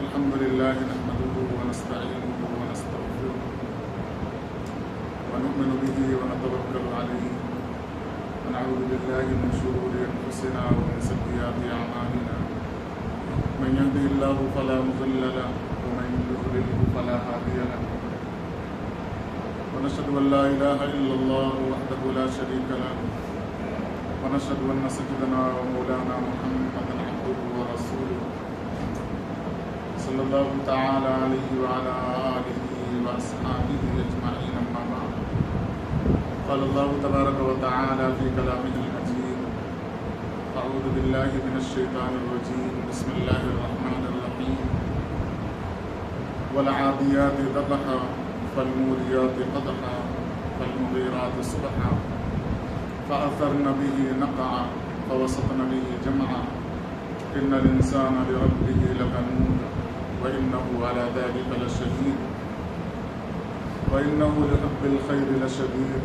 الحمد لله نحمده ونستعينه ونستغفره ونؤمن به ونتوكل عليه ونعوذ بالله من شرور أنفسنا ومن سيئات أعمالنا من يهده الله فلا مضل له ومن يضلل فلا هادي له ونشهد أن لا إله إلا الله وحده لا شريك له ونشهد أن سيدنا ومولانا محمدا عبده ورسوله صلى الله تعالى عليه وعلى آله وأصحابه أجمعين أما بعد قال الله تبارك وتعالى في كلامه المجيد أعوذ بالله من الشيطان الرجيم بسم الله الرحمن الرحيم والعاديات ضبحا فالموريات قدحا فالمغيرات صبحا فأثرن به نقعا فوسطن به جمعا إن الإنسان لربه لكنود وإنه على ذلك لشهيد وإنه لحب الخير لشديد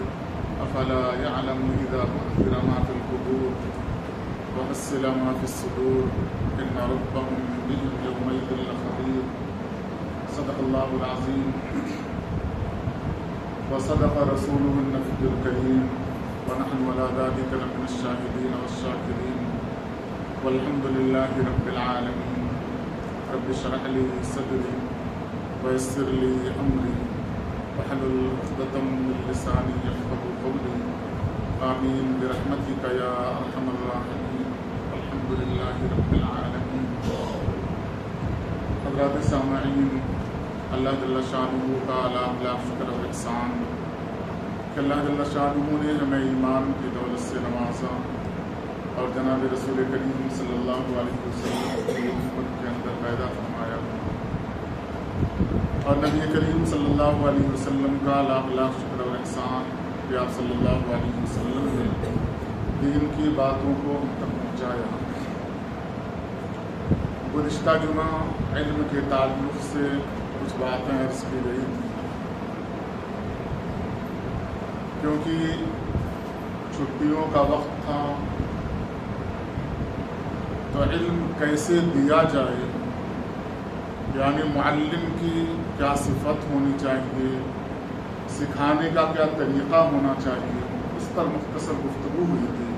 أفلا يعلم إذا بعثر ما في القبور وحصل ما في الصدور إن ربهم بهم يومئذ لخبير صدق الله العظيم وصدق رسوله النبي الكريم ونحن على ذلك لمن الشاهدين والشاكرين والحمد لله رب العالمين رب اشرح لي صدري ويسر لي أمري واحلل عقدة من لساني يفقهوا قولي آمين برحمتك يا أرحم الراحمين والحمد لله رب العالمين. حضرات سامعین، اللہ جل شانہ کا لاکھ لاکھ شکر و احسان کہ اللہ جل شانہ نے ہمیں ایمان کی دولت سے نوازا اور جناب رسول کریم صلی اللہ علیہ وسلم کی امت کے اندر پیدا فرمایا اور نبی کریم صلی اللہ علیہ وسلم کا لاکھ لاکھ شکر و احسان کہ آپ صلی اللہ علیہ وسلم نے دین کی باتوں کو ہم تک پہنچایا. گزشتہ جمعہ علم کے تعلق سے کچھ باتیں عرض کی گئی تھیں کیونکہ چھٹیوں کا وقت تھا تو علم کیسے دیا جائے، یعنی معلم کی کیا صفت ہونی چاہیے، سکھانے کا کیا طریقہ ہونا چاہیے، اس پر مختصر گفتگو ہوئی تھی.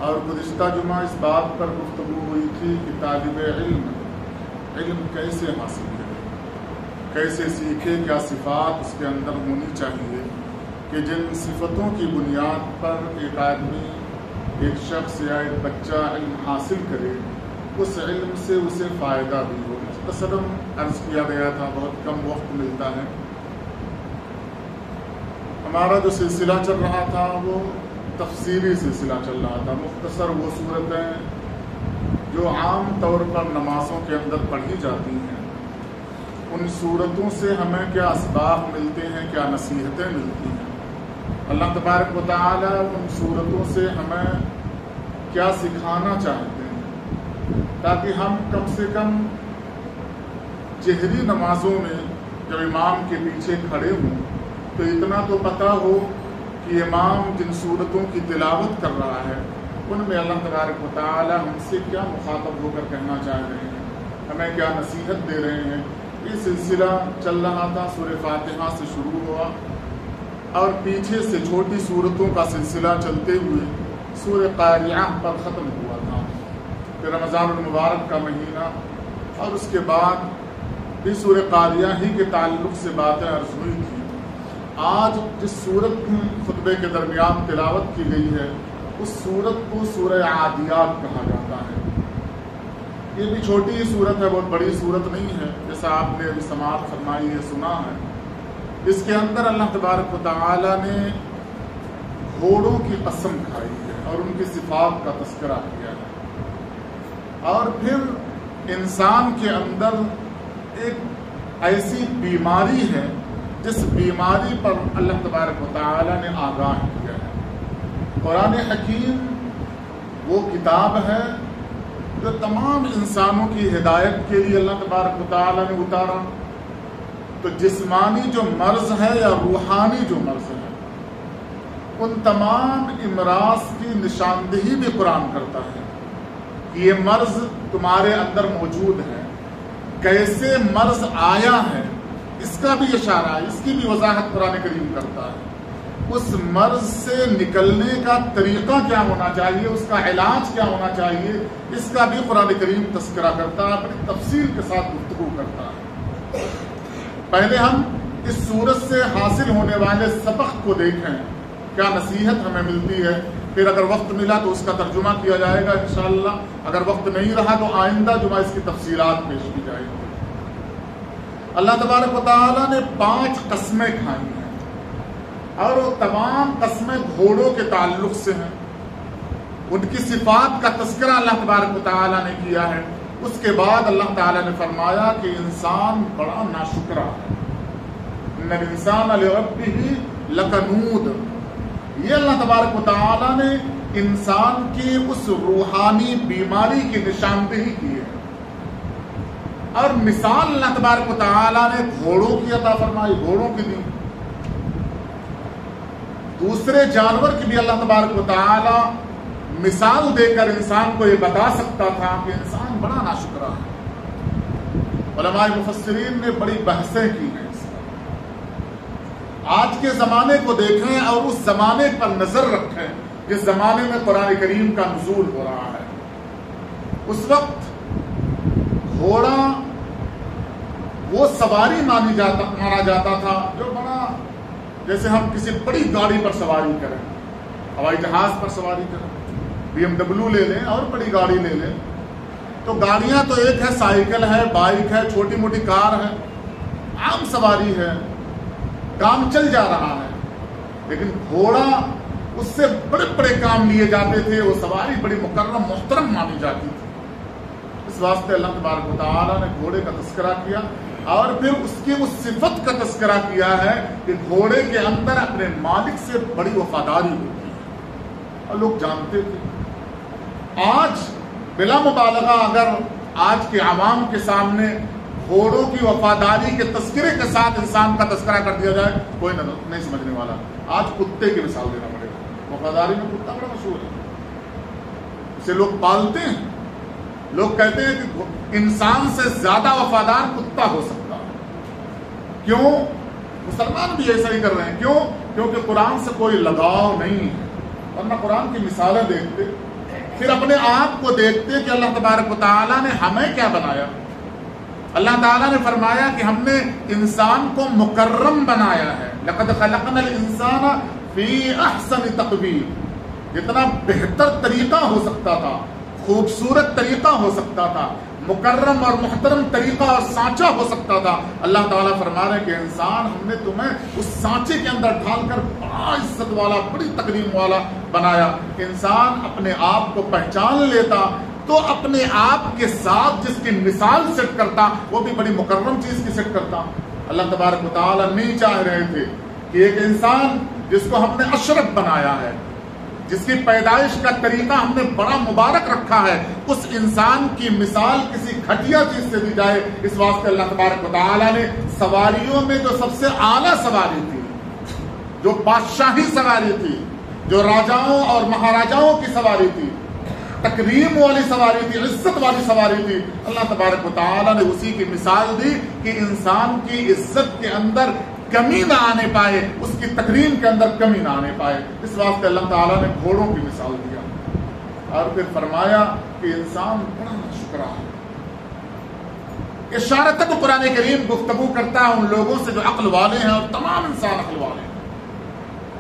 اور گزشتہ جمعہ اس بات پر گفتگو ہوئی تھی کہ طالب علم کیسے حاصل کرے، کیسے سیکھے، کیا صفات اس کے اندر ہونی چاہیے کہ جن صفتوں کی بنیاد پر ایک آدمی، ایک شخص یا ایک بچہ علم حاصل کرے، اس علم سے اسے فائدہ بھی ہو. مختصراً عرض کیا گیا تھا، بہت کم وقت ملتا ہے. ہمارا جو سلسلہ چل رہا تھا وہ تفسیری سلسلہ چل رہا تھا. مختصر وہ صورتیں جو عام طور پر نمازوں کے اندر پڑھی جاتی ہیں، ان صورتوں سے ہمیں کیا اسباق ملتے ہیں، کیا نصیحتیں ملتی ہیں، اللہ تبارک و تعالی ان صورتوں سے ہمیں کیا سکھانا چاہتے ہیں، تاکہ ہم کم سے کم جہری نمازوں میں جب امام کے پیچھے کھڑے ہوں تو اتنا تو پتہ ہو کہ امام جن صورتوں کی تلاوت کر رہا ہے ان میں اللہ تبارک و تعالی ہم سے کیا مخاطب ہو کر کہنا چاہ رہے ہیں، ہمیں کیا نصیحت دے رہے ہیں. یہ سلسلہ چل رہا تھا، سورہ فاتحہ سے شروع ہوا اور پیچھے سے چھوٹی صورتوں کا سلسلہ چلتے ہوئے سورہ قاریعہ پر ختم ہوا تھا. پھر رمضان المبارک کا مہینہ اور اس کے بعد بھی سورہ قاریعہ ہی کے تعلق سے باتیں عرض ہوئی تھی. آج جس سورت خطبے کے درمیان تلاوت کی گئی ہے اس سورت کو سورہ عادیات کہا جاتا ہے. یہ بھی چھوٹی ہی صورت ہے، بہت بڑی صورت نہیں ہے، جیسا آپ نے ابھی سماعت فرمائی ہے، سنا ہے. اس کے اندر اللہ تبارک و تعالی نے گھوڑوں کی قسم کھائی ہے اور ان کی صفات کا تذکرہ کیا ہے. اور پھر انسان کے اندر ایک ایسی بیماری ہے جس بیماری پر اللہ تبارک و تعالی نے آگاہ کیا ہے. قرآن حکیم وہ کتاب ہے جو تمام انسانوں کی ہدایت کے لیے اللہ تبارک و تعالی نے اتارا. تو جسمانی جو مرض ہے یا روحانی جو مرض ہے ان تمام امراض کی نشاندہی بھی قرآن کرتا ہے کہ یہ مرض تمہارے اندر موجود ہے، کیسے مرض آیا ہے اس کا بھی اشارہ ہے، اس کی بھی وضاحت قرآن کریم کرتا ہے۔ اس مرض سے نکلنے کا طریقہ کیا ہونا چاہیے، اس کا علاج کیا ہونا چاہیے، اس کا بھی قرآن کریم تذکرہ کرتا ہے، بڑی تفصیل کے ساتھ گفتگو کرتا ہے۔ پہلے ہم اس سورت سے حاصل ہونے والے سبق کو دیکھیں، کیا نصیحت ہمیں ملتی ہے، پھر اگر وقت ملا تو اس کا ترجمہ کیا جائے گا انشاءاللہ، اگر وقت نہیں رہا تو آئندہ جمعہ اس کی تفصیلات پیش کی جائے گی۔ اللہ تبارک و تعالیٰ نے 5 قسمیں کھائی ہیں، اور وہ تمام قسمیں گھوڑوں کے تعلق سے ہیں۔ ان کی صفات کا تذکرہ اللہ تبارک و تعالیٰ نے کیا ہے۔ اس کے بعد اللہ تعالیٰ نے فرمایا کہ انسان بڑا ناشکرا ہے، ان الانسان لربہ لکنود۔ یہ اللہ تبارک و تعالیٰ نے انسان کی اس روحانی بیماری کی نشاندہی کی ہے، اور مثال اللہ تبارک و تعالیٰ نے گھوڑوں کی عطا فرمائی، گھوڑوں کی دی۔ دوسرے جانور کی بھی اللہ تبارک و تعالیٰ مثال دے کر انسان کو یہ بتا سکتا تھا کہ انسان بڑا ناشکرا ہے۔ علماء مفسرین نے بڑی بحثیں کی ہیں اس پر۔ آج کے زمانے کو دیکھیں اور اس زمانے پر نظر رکھیں جس زمانے میں قرآن کریم کا نزول ہو رہا ہے۔ اس وقت گھوڑا وہ سواری مانا جاتا تھا جو بڑا، جیسے ہم کسی بڑی گاڑی پر سواری کریں، ہوائی جہاز پر سواری کریں، BMW لے لیں اور بڑی گاڑی لے لیں، تو گاڑیاں تو ایک ہے، سائیکل ہے، بائک ہے، چھوٹی موٹی کار ہے، عام سواری ہے، کام چل جا رہا ہے۔ لیکن گھوڑا، اس سے بڑے بڑے کام لیے جاتے تھے، وہ سواری بڑی مکرم محترم مانی جاتی تھی۔ اس واسطے اللہ تبارک و تعالیٰ نے گھوڑے کا تذکرہ کیا، اور پھر اس کی اس صفت کا تذکرہ کیا ہے کہ گھوڑے کے اندر اپنے مالک سے بڑی وفاداری ہوتی ہے، اور لوگ جانتے تھے۔ آج بلا مبالغہ اگر آج کے عوام کے سامنے گھوڑوں کی وفاداری کے تذکرے کے ساتھ انسان کا تذکرہ کر دیا جائے، کوئی نہیں سمجھنے والا۔ آج کتے کی مثال دینا پڑے گا، وفاداری میں کتا بڑا مشہور ہے، اسے لوگ پالتے ہیں۔ لوگ کہتے ہیں کہ انسان سے زیادہ وفادار کتا ہو سکتا ہے۔ کیوں؟ مسلمان بھی ایسا ہی کر رہے ہیں۔ کیوں؟ کیونکہ قرآن سے کوئی لگاؤ نہیں ہے، ورنہ قرآن کی مثالیں دیکھتے، پھر اپنے آپ کو دیکھتے کہ اللہ تبارک و تعالیٰ نے ہمیں کیا بنایا۔ اللہ تعالیٰ نے فرمایا کہ ہم نے انسان کو مکرم بنایا ہے، لقد خلقنا الانسان فی احسن تقویم۔ جتنا بہتر طریقہ ہو سکتا تھا، خوبصورت طریقہ ہو سکتا تھا، مکرم اور محترم طریقہ اور سانچہ ہو سکتا تھا، اللہ تعالیٰ فرما رہے کہ انسان ہم نے تمہیں اس سانچے کے اندر ڈھال کر بڑا عزت والا، بڑی تکریم والا بنایا۔ انسان اپنے آپ کو پہچان لیتا تو اپنے آپ کے ساتھ جس کی مثال سیٹ کرتا، وہ بھی بڑی مکرم چیز کی سیٹ کرتا۔ اللہ تبارک و تعالیٰ نہیں چاہ رہے تھے کہ ایک انسان جس کو ہم نے اشرف بنایا ہے، جس کی پیدائش کا طریقہ ہم نے بڑا مبارک رکھا ہے، اس انسان کی مثال کسی گھٹیا چیز سے دی جائے۔ اس واسطے اللہ تبارک و تعالیٰ نے سواریوں میں جو سب سے اعلیٰ سواری تھی، جو بادشاہی سواری تھی، جو راجاؤں اور مہاراجاؤں کی سواری تھی، تکریم والی سواری تھی، عزت والی سواری تھی، اللہ تبارک و تعالیٰ نے اسی کی مثال دی کہ انسان کی عزت کے اندر کمی نہ آنے پائے، اس کی تکریم کے اندر کمی نہ آنے پائے۔ اس واسطے اللہ تعالیٰ نے گھوڑوں کی مثال دیا، اور پھر فرمایا کہ انسان بڑا ناشکرا ہے۔ اشارتاً قرآن کریم گفتگو کرتا ہے ان لوگوں سے جو عقل والے ہیں، اور تمام انسان عقل والے ہیں۔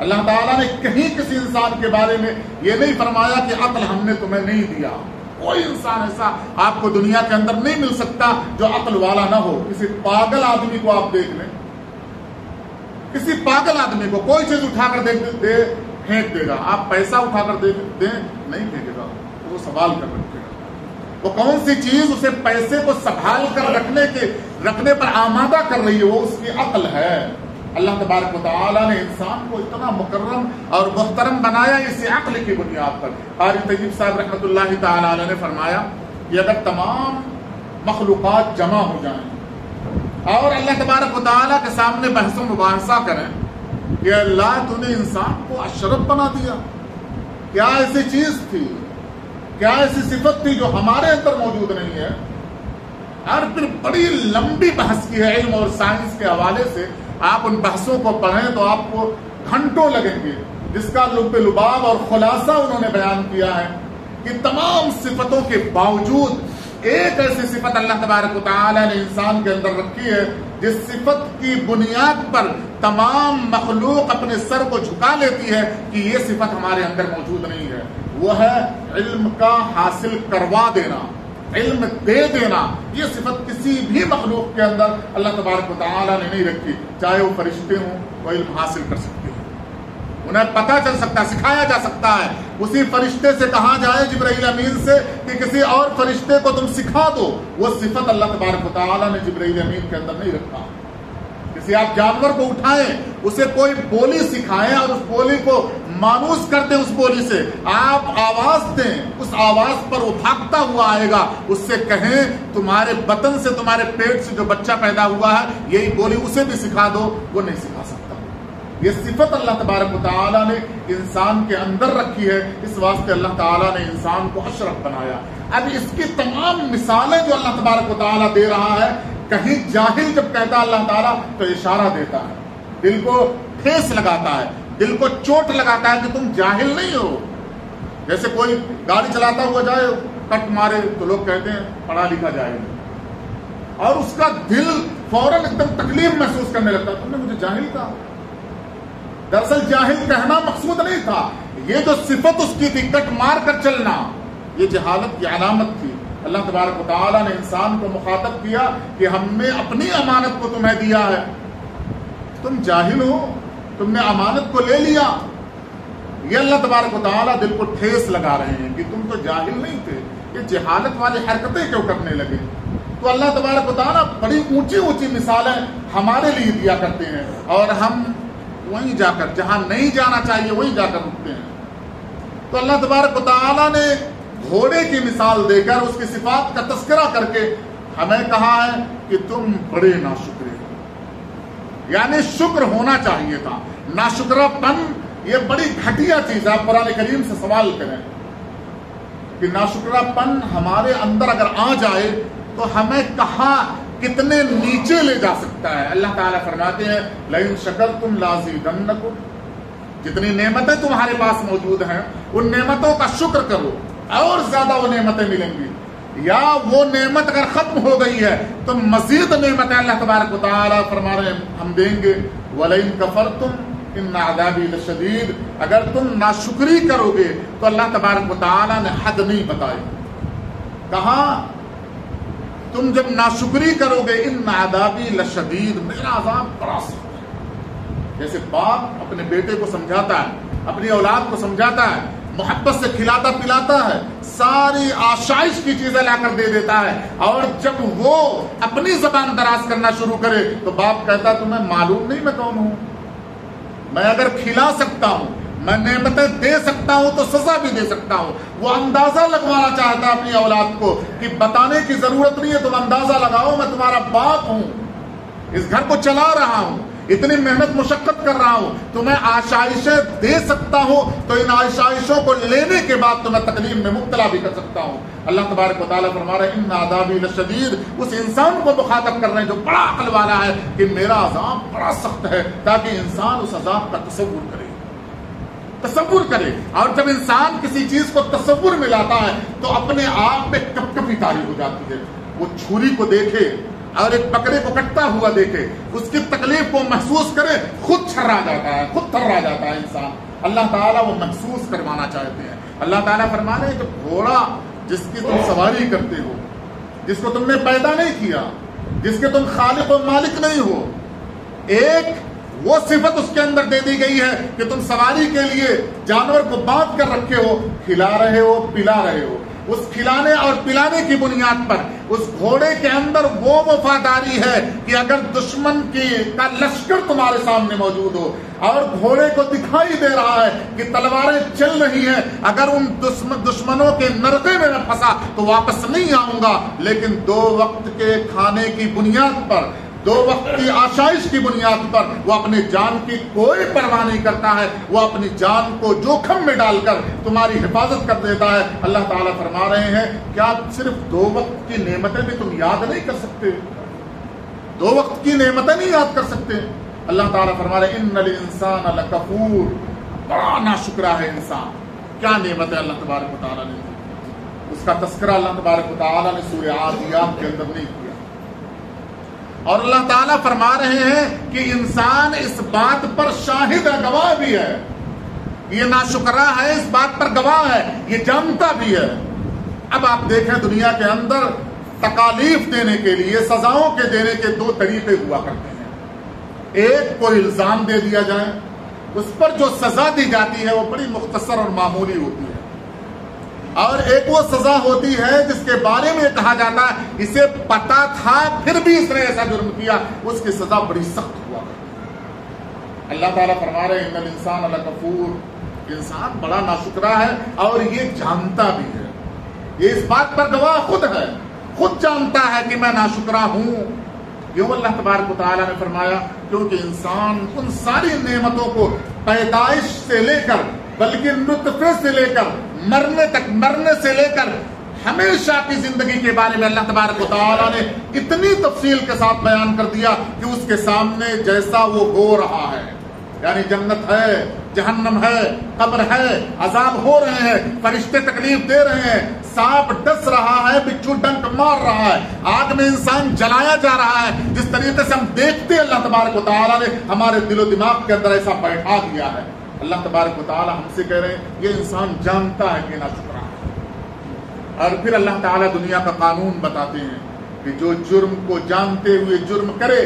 اللہ تعالیٰ نے کہیں کسی انسان کے بارے میں یہ نہیں فرمایا کہ عقل ہم نے تمہیں نہیں دیا۔ کوئی انسان ایسا آپ کو دنیا کے اندر نہیں مل سکتا جو عقل والا نہ ہو۔ کسی پاگل آدمی کو آپ دیکھ لیں، کسی پاگل آدمی کو کوئی چیز اٹھا کر پھینک دے گا، آپ پیسہ اٹھا کر دیں نہیں پھینکے گا، وہ سوال کر رکھے گا۔ وہ کون سی چیز اسے پیسے کو سنبھال کر رکھنے پر آمادہ کر رہی ہے، وہ اس کی عقل ہے۔ اللہ تبارک و تعالیٰ نے انسان کو اتنا مکرم اور محترم بنایا اسی عقل کی بنیاد پر۔ قاری طیب صاحب رحمۃ اللہ تعالی علیہ نے فرمایا کہ اگر تمام مخلوقات جمع ہو جائیں اور اللہ تبارک و تعالیٰ کے سامنے بحث و مباحثہ کریں کہ اللہ تو نے انسان کو اشرف بنا دیا، کیا ایسی چیز تھی، کیا ایسی صفت تھی جو ہمارے اندر موجود نہیں ہے؟ اور پھر بڑی لمبی بحث کی ہے علم اور سائنس کے حوالے سے. آپ ان بحثوں کو پڑھیں تو آپ کو گھنٹوں لگیں گے، جس کا لب لباب اور خلاصہ انہوں نے بیان کیا ہے کہ تمام صفتوں کے باوجود ایک ایسی صفت اللہ تبارک و تعالی نے انسان کے اندر رکھی ہے جس صفت کی بنیاد پر تمام مخلوق اپنے سر کو جھکا لیتی ہے کہ یہ صفت ہمارے اندر موجود نہیں ہے. وہ ہے علم کا حاصل کروا دینا، علم دے دینا. یہ صفت کسی بھی مخلوق کے اندر اللہ تبارک و تعالی نے نہیں رکھی. چاہے وہ فرشتے ہوں وہ علم حاصل کر سکتے ہیں، انہیں پتہ چل سکتا ہے، سکھایا جا سکتا ہے. اسی فرشتے سے کہا جائے جبرائیل امین سے کہ کسی اور فرشتے کو تم سکھا دو، وہ صفت اللہ تبارک و تعالی نے جبرائیل امین کے اندر نہیں رکھا. کسی آپ جانور کو اٹھائیں، اسے کوئی بولی سکھائیں اور اس بولی کو مانوس کر دیں، اس بولی سے آپ آواز دیں، اس آواز پر وہ بھاگتا ہوا آئے گا. اس سے کہیں تمہارے بطن سے، تمہارے پیٹ سے جو بچہ پیدا ہوا ہے یہی بولی اسے بھی سکھا دو، وہ نہیں سکھا سکتا. یہ صفت اللہ تبارک و تعالیٰ نے انسان کے اندر رکھی ہے. اس واسطے اللہ تعالیٰ نے انسان کو اشرف بنایا. اب اس کی تمام مثالیں جو اللہ تبارک و تعالیٰ دے رہا ہے، کہیں جاہل جب کہتا ہے اللہ تعالیٰ تو اشارہ دیتا ہے، دل کو ٹھیس لگاتا ہے، دل کو چوٹ لگاتا ہے کہ تم جاہل نہیں ہو. جیسے کوئی گاڑی چلاتا ہوا جائے کٹ مارے تو لوگ کہتے ہیں پڑھا لکھا جائے گا، اور اس کا دل فوراً ایک دم تکلیف محسوس کرنے لگتا ہے، تم نے مجھے جاہل کہا. دراصل جاہل کہنا مقصود نہیں تھا، یہ جو صفت اس کی تھی کٹ مار کر چلنا، یہ جہالت کی علامت تھی. اللہ تبارک و تعالیٰ نے انسان کو مخاطب کیا کہ ہم نے اپنی امانت کو تمہیں دیا ہے، تم جاہل ہو، تم نے امانت کو لے لیا. یہ اللہ تبارک و تعالیٰ دل کو ٹھیس لگا رہے ہیں کہ تم تو جاہل نہیں تھے، یہ جہالت والی حرکتیں کیوں کرنے لگے. تو اللہ تبارک و تعالیٰ بڑی اونچی اونچی مثالیں ہمارے لیے دیا کرتے ہیں، اور ہم وہیں جا کر، جہاں نہیں جانا چاہیے وہیں جا کر رکتے ہیں. تو اللہ تبارک و تعالیٰ نے گھوڑے کی مثال دے کر، اس کی صفات کا تذکرہ کر کے ہمیں کہا ہے کہ تم بڑے ناشکرے ہو، یعنی شکر ہونا چاہیے تھا. ناشکرہ پن یہ بڑی گھٹیا چیز ہے. آپ قرآن کریم سے سوال کریں کہ ناشکرہ پن ہمارے اندر اگر آ جائے تو ہمیں کہاں کتنے نیچے لے جا سکتا ہے. اللہ تعالیٰ فرماتے ہیں لئن شکرتم لازیدنکم، جتنی نعمتیں تمہارے پاس موجود ہیں ان نعمتوں کا شکر کرو اور زیادہ وہ نعمتیں ملیں گی. یا وہ نعمت اگر ختم ہو گئی ہے تو مزید نعمتیں اللہ تبارک و تعالیٰ فرما رہے ہیں ہم دیں گے. وَلَئِن كَفَرْتُمْ إِنَّ عَذَابِي لَشَدِيدٌ، اگر تم ناشکری کرو گے تو اللہ تبارک و تعالیٰ نے حد نہیں بتائی. کہاں تم جب ناشکری کرو گے ان عذابی لشدید، میرا عذاب بڑا سخت ہے. جیسے باپ اپنے بیٹے کو سمجھاتا ہے، اپنی اولاد کو سمجھاتا ہے، محبت سے کھلاتا پلاتا ہے، ساری آشائش کی چیزیں لا کر دے دیتا ہے، اور جب وہ اپنی زبان دراز کرنا شروع کرے تو باپ کہتا ہے تمہیں معلوم نہیں میں کون ہوں، میں اگر کھلا سکتا ہوں، میں نعمتیں دے سکتا ہوں تو سزا بھی دے سکتا ہوں. وہ اندازہ لگوانا چاہتا ہے اپنی اولاد کو کہ بتانے کی ضرورت نہیں ہے، تم اندازہ لگاؤ میں تمہارا باپ ہوں، اس گھر کو چلا رہا ہوں، اتنی محنت مشقت کر رہا ہوں، تمہیں آشائشیں دے سکتا ہوں، تو ان آشائشوں کو لینے کے بعد تمہیں تکلیف میں مبتلا بھی کر سکتا ہوں. اللہ تبارک و تعالیٰ فرما رہا ہے ان عذابی لشدید، اس انسان کو مخاطب کر رہے ہیں جو بڑا عقل والا ہے کہ میرا عذاب بڑا سخت ہے، تاکہ انسان اس عذاب کا تصور کرے. اور جب انسان کسی چیز کو تصور میں لاتا ہے تو اپنے آپ میں کپ کپی طاری ہو جاتی ہے. وہ چھری کو دیکھے اور ایک بکرے کو کٹتا ہوا دیکھے، اس کی تکلیف کو محسوس کرے، خود چھرا جاتا ہے، خود تھرا جاتا ہے انسان. اللہ تعالیٰ وہ محسوس کروانا چاہتے ہیں. اللہ تعالیٰ فرما رہے ہیں کہ گھوڑا جس کی تم سواری کرتے ہو، جس کو تم نے پیدا نہیں کیا، جس کے تم خالق و مالک نہیں ہو، ایک وہ صفت اس کے اندر دے دی گئی ہے کہ تم سواری کے لیے جانور کو باندھ کر رکھے ہو، کھلا رہے ہو، پلا رہے ہو. اس کھلانے اور پلانے کی بنیاد پر اس گھوڑے کے اندر وہ وفاداری ہے کہ اگر دشمن کا لشکر تمہارے سامنے موجود ہو اور گھوڑے کو دکھائی دے رہا ہے کہ تلواریں چل رہی ہیں، اگر ان دشمنوں کے نرغے میں میں پھنسا تو واپس نہیں آؤں گا، لیکن 2 وقت کے کھانے کی بنیاد پر دو وقت کی آشائش کی بنیاد پر وہ اپنی جان کی کوئی پرواہ نہیں کرتا ہے، وہ اپنی جان کو جوخم میں ڈال کر تمہاری حفاظت کر دیتا ہے۔ اللہ تعالیٰ فرما رہے ہیں کیا صرف دو وقت کی نعمتیں بھی تم یاد نہیں کر سکتے؟ دو وقت کی نعمتیں نہیں یاد کر سکتے؟ اللہ تعالیٰ فرما رہے ہیں ان الانسان لکفور، بڑا ناشکرا ہے انسان۔ کیا نعمت ہے اللہ تبارک و تعالیٰ نے دی، اس کا تذکرہ اللہ تبارک و تعالیٰ نے سورہ عادیات کے اندر نہیں کیا۔ اور اللہ تعالیٰ فرما رہے ہیں کہ انسان اس بات پر شاہد ہے، گواہ بھی ہے، یہ ناشکرا ہے، اس بات پر گواہ ہے، یہ جانتا بھی ہے۔ اب آپ دیکھیں دنیا کے اندر تکالیف دینے کے لیے، سزاؤں کے دینے کے دو طریقے ہوا کرتے ہیں۔ ایک کو الزام دے دیا جائے، اس پر جو سزا دی جاتی ہے وہ بڑی مختصر اور معمولی ہوتی ہے، اور ایک وہ سزا ہوتی ہے جس کے بارے میں کہا جاتا ہے اسے پتا تھا پھر بھی اس نے ایسا جرم کیا، اس کی سزا بڑی سخت ہوا۔ اللہ تعالیٰ فرما رہے ہیں ان الانسان لکفور، انسان بڑا ناشکرا ہے اور یہ جانتا بھی ہے، یہ اس بات پر گواہ خود ہے، خود جانتا ہے کہ میں ناشکرا ہوں۔ کیوں اللہ تبارک و تعالیٰ نے فرمایا؟ کیونکہ انسان ان ساری نعمتوں کو پیدائش سے لے کر، بلکہ نطفے سے لے کر مرنے تک، مرنے سے لے کر ہمیشہ کی زندگی کے بارے میں اللہ تبارک و تعالیٰ نے اتنی تفصیل کے ساتھ بیان کر دیا کہ اس کے سامنے جیسا وہ ہو رہا ہے، یعنی جنت ہے، جہنم ہے، قبر ہے، عذاب ہو رہے ہیں، فرشتے تکلیف دے رہے ہیں، سانپ ڈس رہا ہے، بچھو ڈنک مار رہا ہے، آگ میں انسان جلایا جا رہا ہے، جس طریقے سے ہم دیکھتے ہیں اللہ تبارک و تعالیٰ نے ہمارے دل و دماغ کے اندر ایسا بیٹھا دیا ہے۔ اللہ تبارک و تعالیٰ ہم سے کہہ رہے ہیں یہ انسان جانتا ہے کہ ناشکرا ہے، اور پھر اللہ تعالیٰ دنیا کا قانون بتاتے ہیں کہ جو جرم کو جانتے ہوئے جرم کرے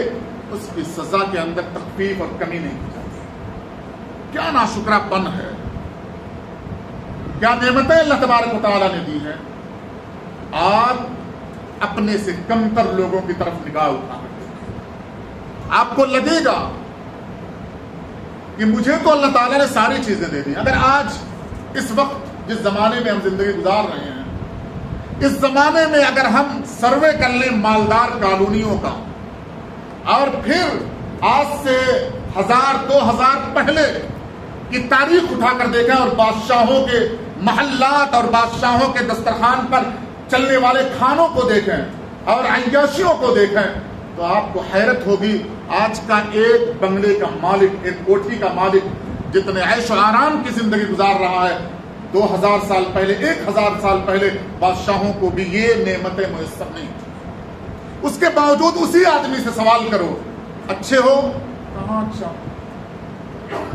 اس کی سزا کے اندر تخفیف اور کمی نہیں کی جاتی۔ کیا ناشکرا پن ہے، کیا نعمتیں اللہ تبارک و تعالیٰ نے دی ہیں۔ آپ اپنے سے کمتر لوگوں کی طرف نگاہ اٹھا کر آپ کو لگے گا کہ مجھے تو اللہ تعالیٰ نے ساری چیزیں دے دی۔ اگر آج اس وقت جس زمانے میں ہم زندگی گزار رہے ہیں، اس زمانے میں اگر ہم سروے کر لیں مالدار کالونیوں کا، اور پھر آج سے 1000-2000 پہلے کی تاریخ اٹھا کر دیکھیں اور بادشاہوں کے محلات اور بادشاہوں کے دسترخوان پر چلنے والے کھانوں کو دیکھیں اور عیاشیوں کو دیکھیں، تو آپ کو حیرت ہوگی آج کا ایک بنگلے کا مالک، ایک کوٹھی کا مالک جتنے عیش و آرام کی زندگی گزار رہا ہے، 2000 سال پہلے، 1000 سال پہلے بادشاہوں کو بھی یہ نعمتیں میسر نہیں تھیں۔ اس کے باوجود اسی آدمی سے سوال کرو اچھے ہو کہاں اچھا،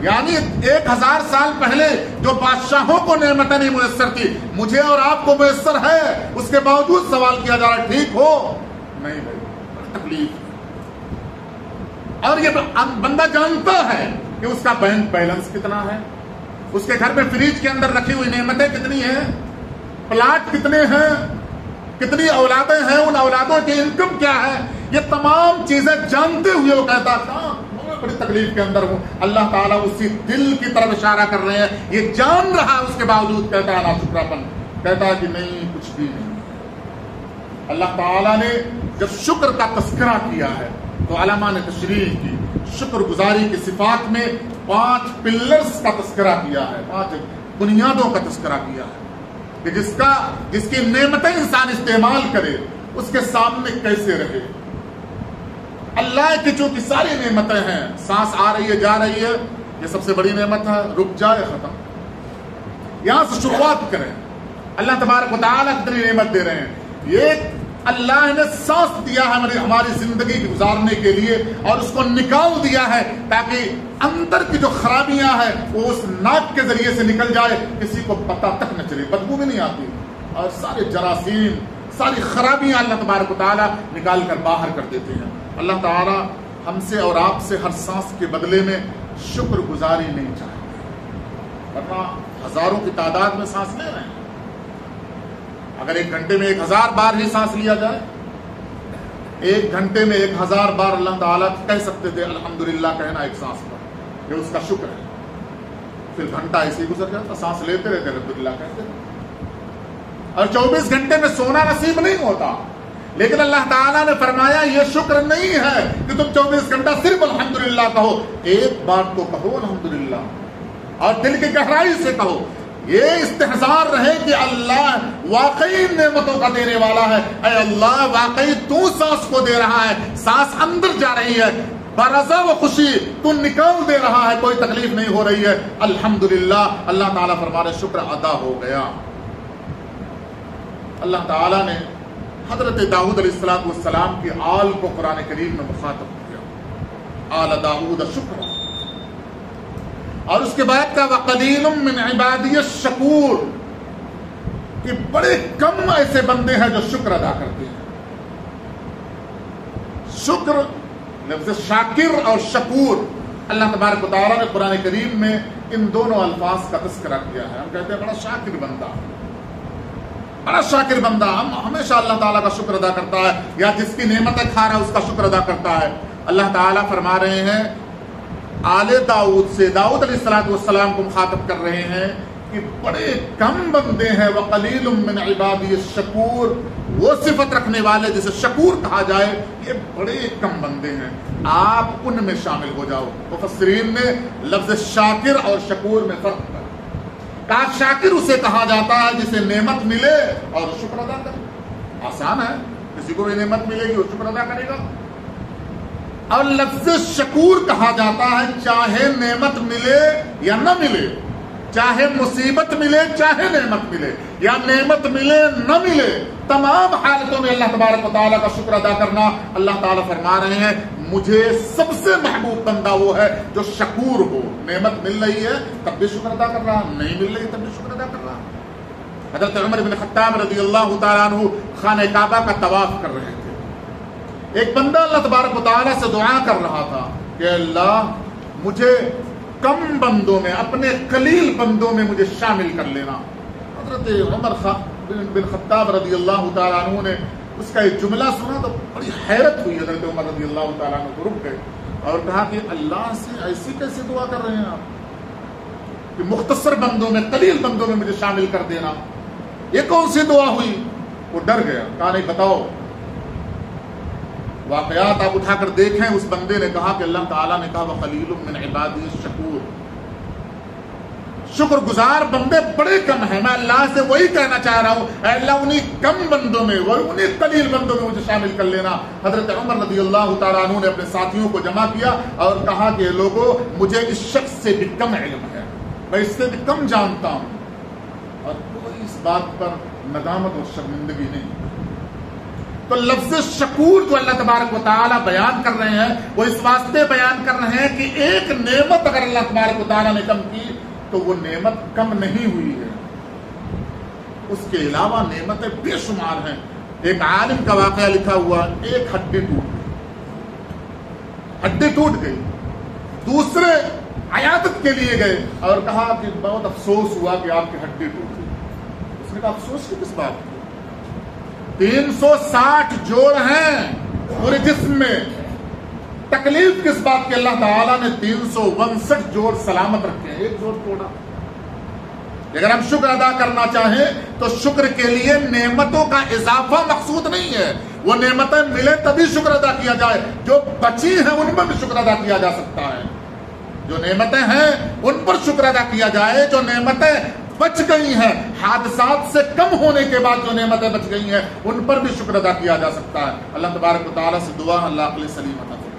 یعنی 1000 سال پہلے جو بادشاہوں کو نعمتیں نہیں میسر تھی مجھے اور آپ کو میسر ہے، اس کے باوجود سوال کیا جا رہا ہے ٹھیک ہو نہیں بھائی، تکلیف۔ اور یہ بندہ جانتا ہے کہ اس کا بینک بیلنس کتنا ہے، اس کے گھر میں فریج کے اندر رکھی ہوئی نعمتیں کتنی ہیں، پلاٹ کتنے ہیں، کتنی اولادیں ہیں، ان اولادوں کی انکم کیا ہے، یہ تمام چیزیں جانتے ہوئے وہ کہتا تھا بڑی تکلیف کے اندر ہوں۔ اللہ تعالیٰ اسی دل کی طرف اشارہ کر رہے ہیں، یہ جان رہا ہے، اس کے باوجود کہتا ہے ناشکراپن، کہتا ہے کہ نہیں کچھ بھی نہیں۔ اللہ تعالیٰ نے جب شکر کا تذکرہ کیا ہے تو علماء نے تشریح کی، شکر گزاری کی صفات میں 5 پلرز کا تذکرہ کیا ہے، 5 بنیادوں کا تذکرہ کیا ہے کہ جس کی نعمتیں انسان استعمال کرے اس کے سامنے کیسے رہے۔ اللہ کی چونکہ ساری نعمتیں ہیں، سانس آ رہی ہے جا رہی ہے، یہ سب سے بڑی نعمت ہے، رک جائے ختم، یہاں سے شروعات کریں۔ اللہ تبارک و تعالیٰ کتنی نعمت دے رہے ہیں، یہ اللہ نے سانس دیا ہے ہماری زندگی گزارنے کے لیے، اور اس کو نکال دیا ہے تاکہ اندر کی جو خرابیاں ہیں وہ اس ناک کے ذریعے سے نکل جائے، کسی کو پتہ تک نہ چلے، بدبو بھی نہیں آتی، اور سارے جراثیم، ساری خرابیاں اللہ تبارک و تعالیٰ نکال کر باہر کر دیتے ہیں۔ اللہ تعالیٰ ہم سے اور آپ سے ہر سانس کے بدلے میں شکر گزاری نہیں چاہتے، ورنہ ہزاروں کی تعداد میں سانس لے رہے ہیں۔ اگر 1 گھنٹے میں 1000 بار ہی سانس لیا جائے، 1 گھنٹے میں 1000 بار اللہ تعالیٰ کہہ سکتے تھے الحمدللہ کہنا ایک سانس پر، یہ اس کا شکر ہے۔ پھر گھنٹہ ایسے ہی گزر جاتا، سانس لیتے رہتے الحمدللہ کہتے رہتے، اور 24 گھنٹے میں سونا نصیب نہیں ہوتا، لیکن اللہ تعالیٰ نے فرمایا یہ شکر نہیں ہے کہ تم 24 گھنٹہ صرف الحمدللہ کہو، ایک بات تو کہو الحمدللہ، اور دل کی گہرائی سے کہو، یہ استحضار رہے کہ اللہ واقعی نعمتوں کا دینے والا ہے، اے اللہ واقعی تو سانس کو دے رہا ہے، سانس اندر جا رہی ہے، برضا و خوشی تو نکال دے رہا ہے، کوئی تکلیف نہیں ہو رہی ہے، الحمدللہ۔ اللہ تعالیٰ فرمانے شکر ادا ہو گیا۔ اللہ تعالیٰ نے حضرت داؤد علیہ السلام کی آل کو قرآن کریم میں مخاطب کیا، آل داؤد شکر، اور اس کے بعد کا وَقَلِيلٌ مِّنْ عِبَادِيَ الشَّكُورُ، کہ بڑے کم ایسے بندے ہیں جو شکر ادا کرتے ہیں۔ شکر لفظ شاکر اور شکور، اللہ تبارک و تعالیٰ نے قرآن کریم میں ان دونوں الفاظ کا تذکرہ کیا ہے۔ ہم کہتے ہیں بڑا شاکر بندہ، بڑا شاکر بندہ، ہم ہمیشہ اللہ تعالیٰ کا شکر ادا کرتا ہے، یا جس کی نعمتیں کھا رہا ہے اس کا شکر ادا کرتا ہے۔ اللہ تعالیٰ فرما رہے ہیں آل داؤد سے، داؤد علیہ السلام کو مخاطب کر رہے ہیں کہ بڑے کم بندے ہیں، وَقَلِيلٌ مِّنْ عِبَادِيَ الشَّكُورُ، وہ صفت رکھنے والے جسے شکور کہا جائے، یہ بڑے کم بندے ہیں، آپ ان میں شامل ہو جاؤ۔ مفسرین نے لفظ شاکر اور شکور میں فرق کیا، کہا شاکر اسے کہا جاتا ہے جسے نعمت ملے اور شکر ادا کرے، آسان ہے، کسی کو بھی نعمت ملے گی وہ شکر ادا کرے گا، اور لفظ شکور کہا جاتا ہے چاہے نعمت ملے یا نہ ملے، چاہے مصیبت ملے چاہے نعمت ملے، یا نعمت ملے نہ ملے، تمام حالتوں میں اللہ تبارک و تعالیٰ کا شکر ادا کرنا۔ اللہ تعالیٰ فرما رہے ہیں مجھے سب سے محبوب بندہ وہ ہے جو شکور ہو، نعمت مل رہی ہے تب بھی شکر ادا کر رہا، نہیں مل رہی تب بھی شکر ادا کر رہا۔ حضرت عمر بن خطاب رضی اللہ تعالیٰ عنہ خانہ کعبہ کا طواف کر رہے تھے، ایک بندہ اللہ تبارک و تعالیٰ سے دعا کر رہا تھا کہ اللہ مجھے کم بندوں میں، اپنے قلیل بندوں میں مجھے شامل کر لینا۔ حضرت عمر بن خطاب رضی اللہ تعالیٰ عنہ نے اس کا ایک جملہ سنا تو بڑی حیرت ہوئی، حضرت عمر رضی اللہ تعالیٰ عنہ کو رک گئے اور کہا کہ اللہ سے ایسی کیسے دعا کر رہے ہیں آپ کہ مختصر بندوں میں، قلیل بندوں میں مجھے شامل کر دینا، یہ کون سی دعا ہوئی؟ وہ ڈر گیا، کہا نہیں بتاؤ۔ واقعات آپ اٹھا کر دیکھیں، اس بندے نے کہا کہ اللہ تعالیٰ نے کہا وَقَلِيلٌ مِّنْ عِبَادِيَ الشَّكُورُ، شکر گزار بندے بڑے کم ہیں، میں اللہ سے وہی کہنا چاہ رہا ہوں، اے اللہ انہی کم بندوں میں، انہی قلیل بندوں میں مجھے شامل کر لینا۔ حضرت عمر رضی اللہ تعالیٰ عنہ نے اپنے ساتھیوں کو جمع کیا اور کہا کہ لوگوں مجھے اس شخص سے بھی کم علم ہے، میں اس سے بھی کم جانتا ہوں، اور کوئی اس بات پر ندامت اور شرمندگی نہیں۔ تو لفظ شکور جو اللہ تبارک و تعالیٰ بیان کر رہے ہیں وہ اس واسطے بیان کر رہے ہیں کہ ایک نعمت اگر اللہ تبارک و تعالیٰ نے کم کی تو وہ نعمت کم نہیں ہوئی ہے، اس کے علاوہ نعمتیں بے شمار ہیں۔ ایک عالم کا واقعہ لکھا ہوا، ایک ہڈی ٹوٹ گئی، دوسرے عیادت کے لیے گئے اور کہا کہ بہت افسوس ہوا کہ آپ کی ہڈی ٹوٹ گئی۔ اس نے کہا افسوس کی کس بات کی؟ 360 جوڑ ہیں پورے جسم میں، تکلیف کس بات کی؟ اللہ تعالیٰ نے 359 جوڑ سلامت رکھے ہیں، ایک جوڑ توڑا۔ اگر ہم شکر ادا کرنا چاہیں تو شکر کے لیے نعمتوں کا اضافہ مقصود نہیں ہے، وہ نعمتیں ملے تبھی شکر ادا کیا جائے، جو بچی ہیں ان پر بھی شکر ادا کیا جا سکتا ہے، جو نعمتیں ہیں ان پر شکر ادا کیا جائے، جو نعمتیں بچ گئی ہیں حادثات سے کم ہونے کے بعد جو نعمتیں بچ گئی ہیں ان پر بھی شکر ادا کیا جا سکتا ہے۔ اللہ تبارک و تعالیٰ سے دعا اللہ عقل سلیم عطا فرمائے۔